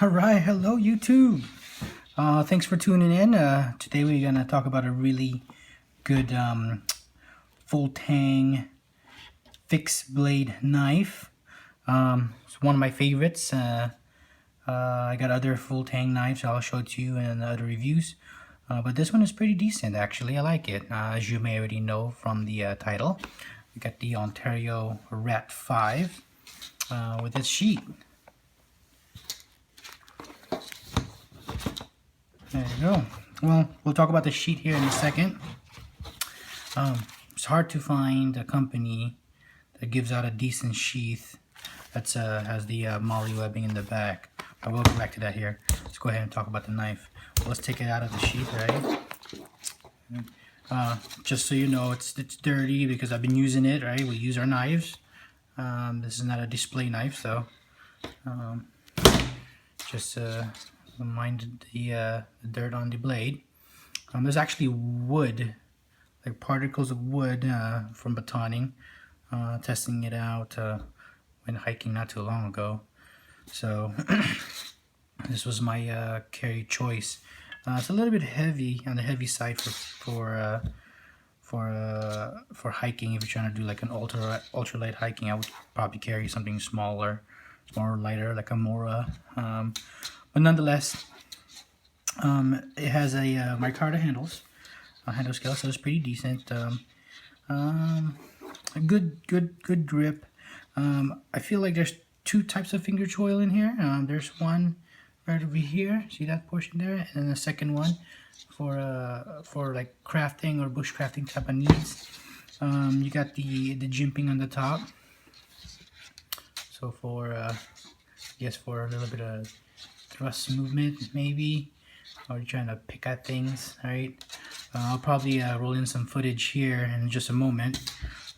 Alright, hello YouTube. Thanks for tuning in. Today we're gonna talk about a really good full tang fixed blade knife. It's one of my favorites. I got other full tang knives I'll show it to you in other reviews. But this one is pretty decent actually. I like it. As you may already know from the title. We got the Ontario RAT-5 with its sheath. There you go. Well, we'll talk about the sheath here in a second. It's hard to find a company that gives out a decent sheath that has the MOLLE webbing in the back. I will go back to that here. Let's go ahead and talk about the knife. Well, let's take it out of the sheath, right? Just so you know, it's dirty because I've been using it, right? We use our knives. This is not a display knife, so just mind the dirt on the blade. There's actually wood, like particles of wood from batoning. Testing it out when hiking not too long ago. So this was my carry choice. It's a little bit heavy, on the heavy side for hiking. If you're trying to do like an ultra light hiking, I would probably carry something smaller, lighter, like a Mora. But nonetheless, it has a micarta handle scale, so it's pretty decent. A good grip. I feel like there's two types of finger choil in here. There's one right over here, see that portion there, and then the second one for like crafting or bushcrafting type of needs. You got the jimping on the top, so for I guess for a little bit of thrust movement maybe, or you're trying to pick at things, right? I'll probably roll in some footage here in just a moment.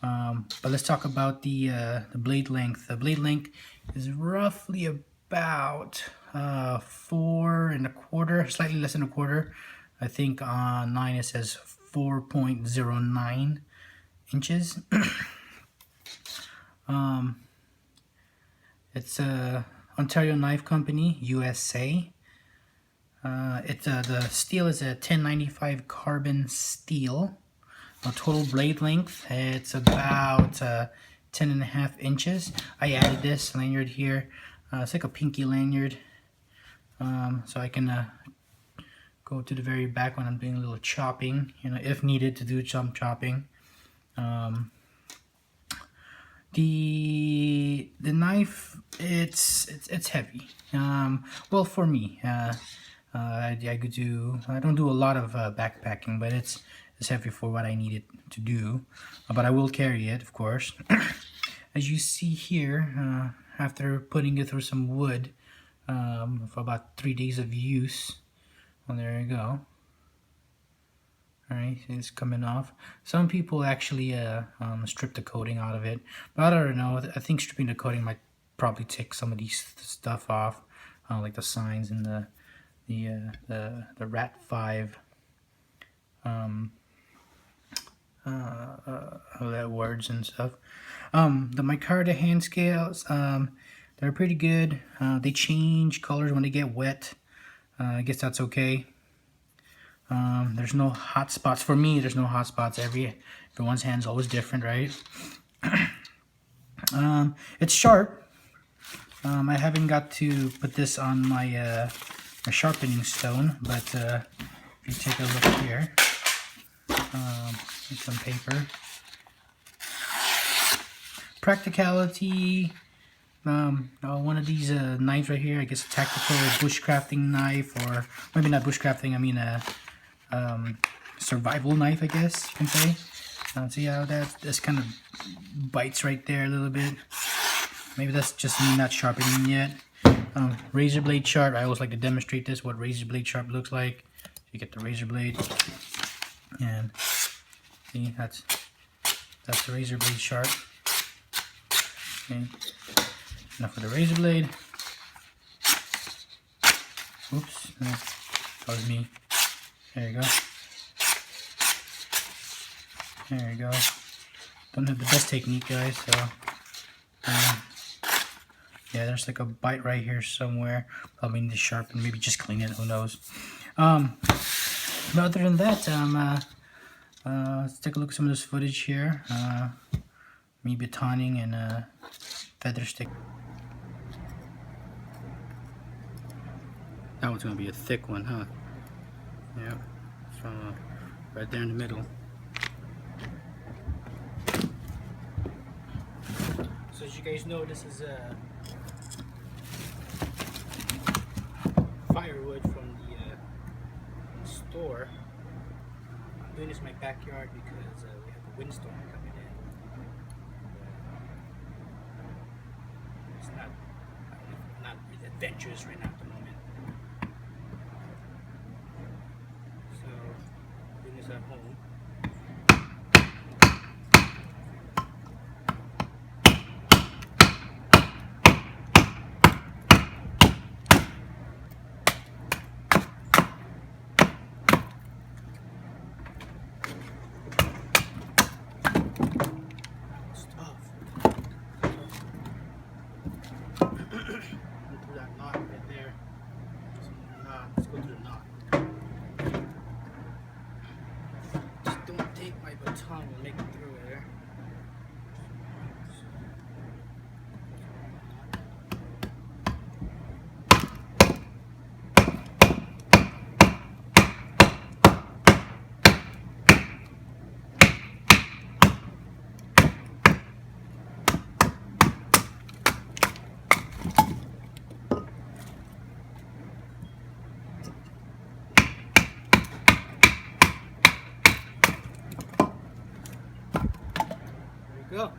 But let's talk about the blade length. The blade length is roughly about 4 1/4, slightly less than a quarter. I think online it says 4.09 inches. It's Ontario Knife Company, USA. The steel is a 1095 carbon steel. Total blade length, it's about 10.5 inches. I added this lanyard here. It's like a pinky lanyard, so I can go to the very back when I'm doing a little chopping, you know, if needed to do some chopping. The knife, it's heavy. Well, for me, I don't do a lot of backpacking, but it's heavy for what I need it to do. But I will carry it, of course. As you see here, after putting it through some wood for about 3 days of use, well, there you go. Alright, it's coming off. Some people actually strip the coating out of it, but I don't know. I think stripping the coating might probably take some of these stuff off, like the signs and the RAT-5 words and stuff. The micarta hand scales, they're pretty good. They change colors when they get wet. I guess that's okay. There's no hot spots for me. There's no hot spots. Everyone's hand's always different, right? It's sharp. I haven't got to put this on my my sharpening stone, but if you take a look here, some paper. Practicality. One of these knives right here. I guess a tactical bushcrafting knife, or maybe not bushcrafting. I mean survival knife, I guess you can say. See how that's kind of bites right there a little bit. Maybe that's just me not sharpening yet. Razor blade sharp. I always like to demonstrate this, what razor blade sharp looks like. You get the razor blade, and see that's the razor blade sharp. Okay. Now for the razor blade. Oops, that was me. There you go. There you go. Don't have the best technique, guys, so Yeah, there's like a bite right here somewhere. Probably need to sharpen, maybe just clean it, who knows. But other than that, let's take a look at some of this footage here. Me batoning and feather stick. That one's gonna be a thick one, huh? Yeah, from right there in the middle. So as you guys know, this is firewood from the store. I'm doing this in my backyard because we have a windstorm coming in. It's not really adventurous right now at the moment. So doing this at home. Let's go through the knot. Just don't take my baton and make it through there. Go.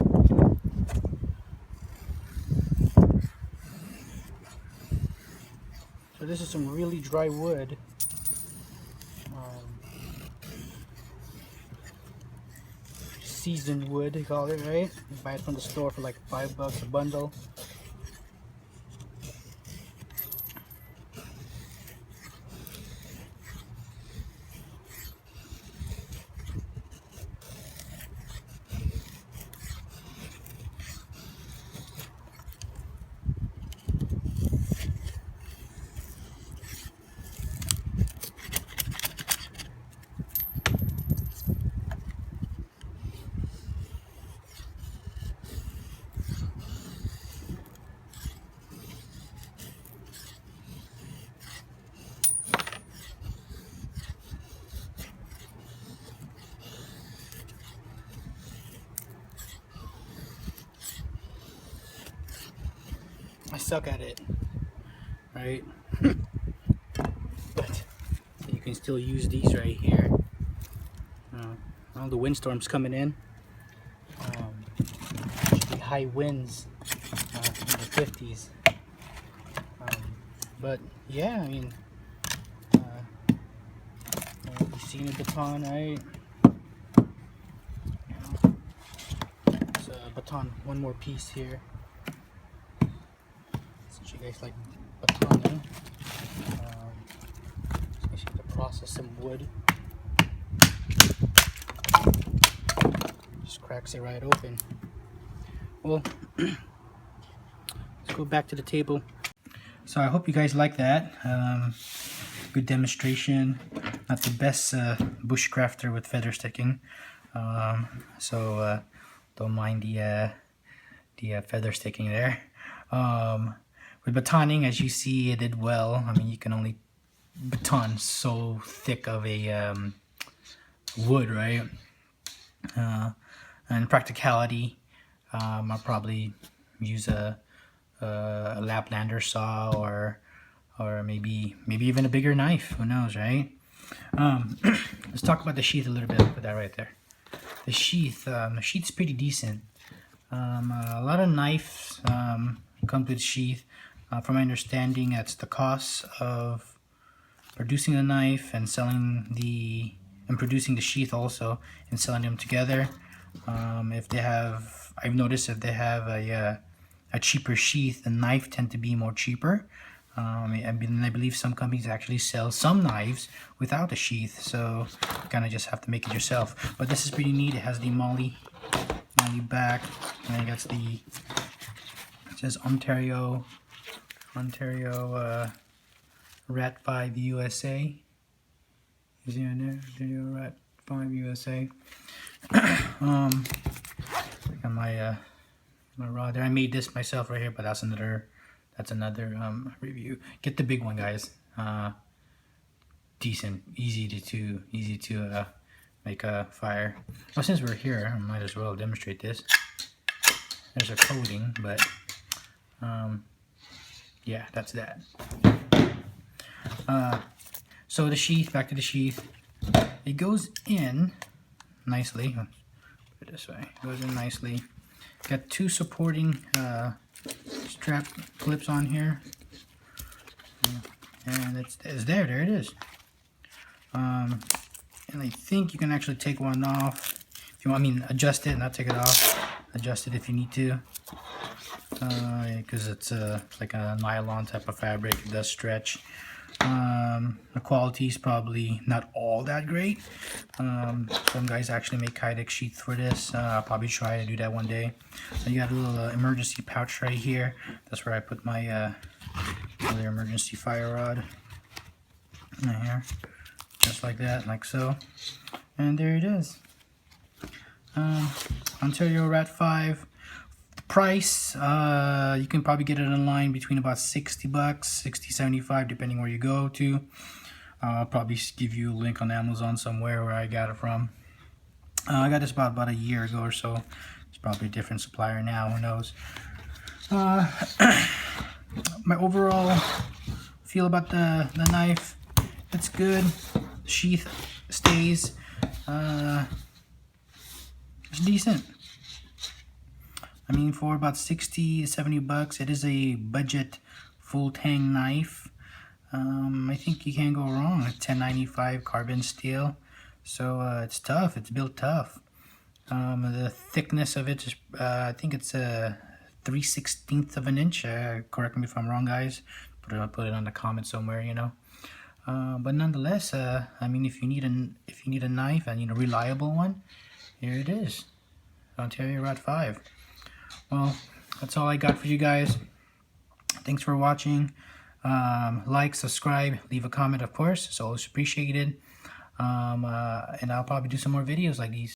So this is some really dry wood. Seasoned wood, they call it, right? You buy it from the store for like $5 a bundle. I suck at it, right? But you can still use these right here. All the windstorms coming in. Should be high winds in the 50s. But yeah, I mean, you've seen the baton, right? It's a baton, one more piece here. Since you guys like batoning, I should have to process some wood. Just cracks it right open. Well, let's go back to the table. So I hope you guys like that. Good demonstration. Not the best bushcrafter with feather sticking, so don't mind the feather sticking there. With batoning, as you see, it did well. I mean, you can only baton so thick of a wood, right? And practicality, I'll probably use a Laplander saw or maybe even a bigger knife. Who knows, right? Let's talk about the sheath a little bit. I'll put that right there. The sheath's pretty decent. A lot of knives come with sheath. From my understanding, that's the cost of producing the knife and producing the sheath also and selling them together. If they have, I've noticed if they have a cheaper sheath, the knife tend to be more cheaper. I believe some companies actually sell some knives without a sheath, so you kind of just have to make it yourself. But this is pretty neat. It has the molly back, and then it got the It says Ontario RAT-5 USA. Is he in there? Ontario RAT-5 USA. Got my my rod there. I made this myself right here, but that's another review. Get the big one, guys. Decent, easy to make a fire. Well, since we're here, I might as well demonstrate this. There's a coating, but yeah, that's that. So the sheath, back to the sheath. It goes in nicely. Put it this way. It goes in nicely. Got two supporting strap clips on here, and it's there. There it is. And I think you can actually take one off if you want. I mean, adjust it, not take it off. Adjust it if you need to, because it's like a nylon type of fabric. It does stretch. The quality is probably not all that great. Some guys actually make Kydex sheath for this. I'll probably try to do that one day. So you got a little emergency pouch right here. That's where I put my other emergency fire rod. Right here, just like that, like so. And there it is. Ontario RAT-5. Price, you can probably get it online between about $60, $60-$75, depending where you go to. I'll probably give you a link on Amazon somewhere where I got it from. I got this about a year ago or so. It's probably a different supplier now, who knows. My overall feel about the knife, it's good. The sheath stays. It's decent. I mean, for about 60 to 70 bucks, it is a budget full Tang knife. I think you can't go wrong. It's 1095 carbon steel, so it's tough. It's built tough. The thickness of it is, I think it's a 3/16 of an inch. Correct me if I'm wrong, guys. Put it on the comment somewhere, you know. But nonetheless, I mean, if you need a knife, and a reliable one, here it is, Ontario RAT-5. Well, that's all I got for you guys. Thanks for watching. Like, subscribe, leave a comment, of course. It's always appreciated. And I'll probably do some more videos like these.